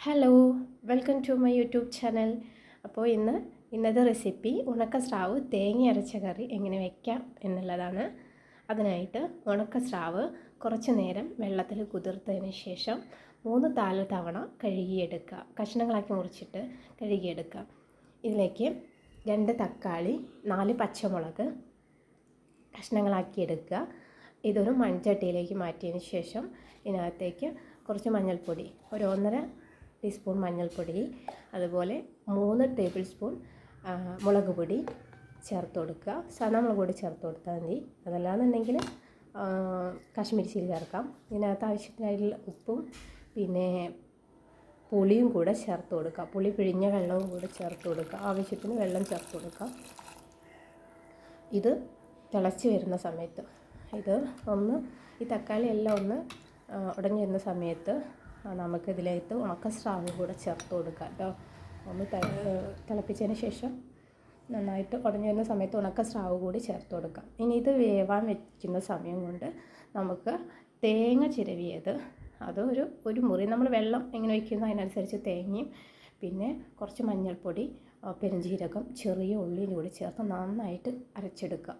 Hello, welcome to my YouTube channel. അപ്പോൾ ഇന്നത്തെ recipe ഉണക്ക സ്രാവ് തേങ്ങ അരച്ച കറി എങ്ങനെ വയ്ക്കാം എന്നുള്ളതാണ്. അതിനായിട്ട് ഉണക്ക സ്രാവ് കുറച്ച് നേരം വെള്ളത്തിൽ കുതിർത്തതിന് ശേഷം 3-4 തവണ കഴുകിയെടുക്കുക. കഷ്ണങ്ങളാക്കി മുറിച്ചിട്ട് കഴുകിയെടുക്കുക. ഇതിലേക്ക് 2 തക്കാളി, 4 പച്ചമുളക് കഷ്ണങ്ങളാക്കി എടുക്കുക. ഇതൊരു മൺചട്ടിയിലേക്ക് മാറ്റിയതിന് ശേഷം ഇതിനകത്തേക്ക് കുറച്ച് മഞ്ഞൾപ്പൊടി, ഒരു 1.5 ടീസ്പൂൺ മഞ്ഞൾപ്പൊടി, അതുപോലെ 3 ടേബിൾ സ്പൂൺ മുളക് പൊടി ചേർത്ത് കൊടുക്കുക. സാധാ മുളക് പൊടി ചേർത്ത് കൊടുത്താൽ മതി. അതല്ലാന്നുണ്ടെങ്കിൽ കാശ്മീരി ചില്ലി ചേർക്കാം. ഇതിനകത്ത് ആവശ്യത്തിനായിട്ടുള്ള ഉപ്പും പിന്നെ പുളിയും കൂടെ ചേർത്ത് കൊടുക്കുക. പുളി പിഴിഞ്ഞ വെള്ളവും കൂടെ ചേർത്ത് കൊടുക്കുക. ആവശ്യത്തിന് വെള്ളം ചേർത്ത് കൊടുക്കുക. ഇത് തിളച്ച് വരുന്ന സമയത്ത് ഈ തക്കാളി എല്ലാം ഒന്ന് ഉടഞ്ഞു വരുന്ന സമയത്ത് നമുക്കിതിലേക്ക് ഉണക്ക സ്രാവ് കൂടെ ചേർത്ത് കൊടുക്കാം കേട്ടോ. ഒന്ന് തിളപ്പിച്ചതിന് ശേഷം നന്നായിട്ട് ഉടഞ്ഞു വരുന്ന സമയത്ത് ഉണക്ക സ്രാവ് കൂടി ചേർത്ത് കൊടുക്കാം. ഇനി ഇത് വേവാൻ വെക്കുന്ന സമയം കൊണ്ട് നമുക്ക് തേങ്ങ ചിരവിയത് അത് ഒരു മുറി, നമ്മൾ വെള്ളം എങ്ങനെ വയ്ക്കുന്നു അതിനനുസരിച്ച് തേങ്ങയും പിന്നെ കുറച്ച് മഞ്ഞൾപ്പൊടി, പെരുംജീരകം, ചെറിയ ഉള്ളിയും കൂടി ചേർത്ത് നന്നായിട്ട് അരച്ചെടുക്കുക.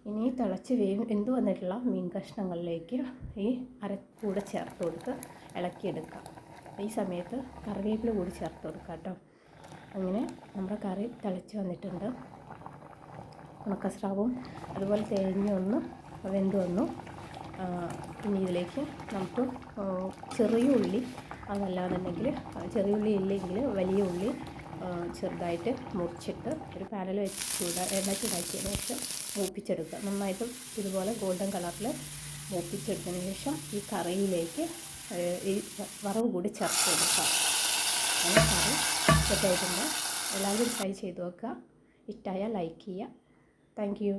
ഇനി തിളച്ച് വെന്ത് വന്നിട്ടുള്ള മീൻ കഷ്ണങ്ങളിലേക്ക് ഈ അരക്കൂടെ ചേർത്ത് കൊടുത്ത് ഇളക്കിയെടുക്കാം. ഈ സമയത്ത് കറിവേപ്പില കൂടി ചേർത്ത് കൊടുക്കാം കേട്ടോ. അങ്ങനെ നമ്മുടെ കറി തിളച്ച് വന്നിട്ടുണ്ട്. ഉണക്കസ്രാവും അതുപോലെ തേങ്ങയൊന്ന് വെന്ത് വന്നു. ഇനി ഇതിലേക്ക് നമുക്ക് ചെറിയ ഉള്ളി, അതല്ലാന്നുണ്ടെങ്കിൽ ചെറിയ ഉള്ളി ഇല്ലെങ്കിൽ വലിയ ഉള്ളി ചെറുതായിട്ട് മുറിച്ചിട്ട് ഒരു പാനിൽ വെച്ച് എണ്ണ ചൂടാക്കിയതിന് ശേഷം മൂപ്പിച്ചെടുക്കുക. നന്നായിട്ട് ഇതുപോലെ ഗോൾഡൻ കളറിൽ മൂപ്പിച്ചെടുത്തതിന് ശേഷം ഈ കറിയിലേക്ക് ഈ വറവ് കൂടി ചേർത്ത് കൊടുക്കുക. അങ്ങനെ കറി സെറ്റായിട്ടുണ്ട്. എല്ലാവരും ട്രൈ ചെയ്ത് നോക്കുക. ഇഷ്ടമായാൽ ലൈക്ക് ചെയ്യുക. Thank you.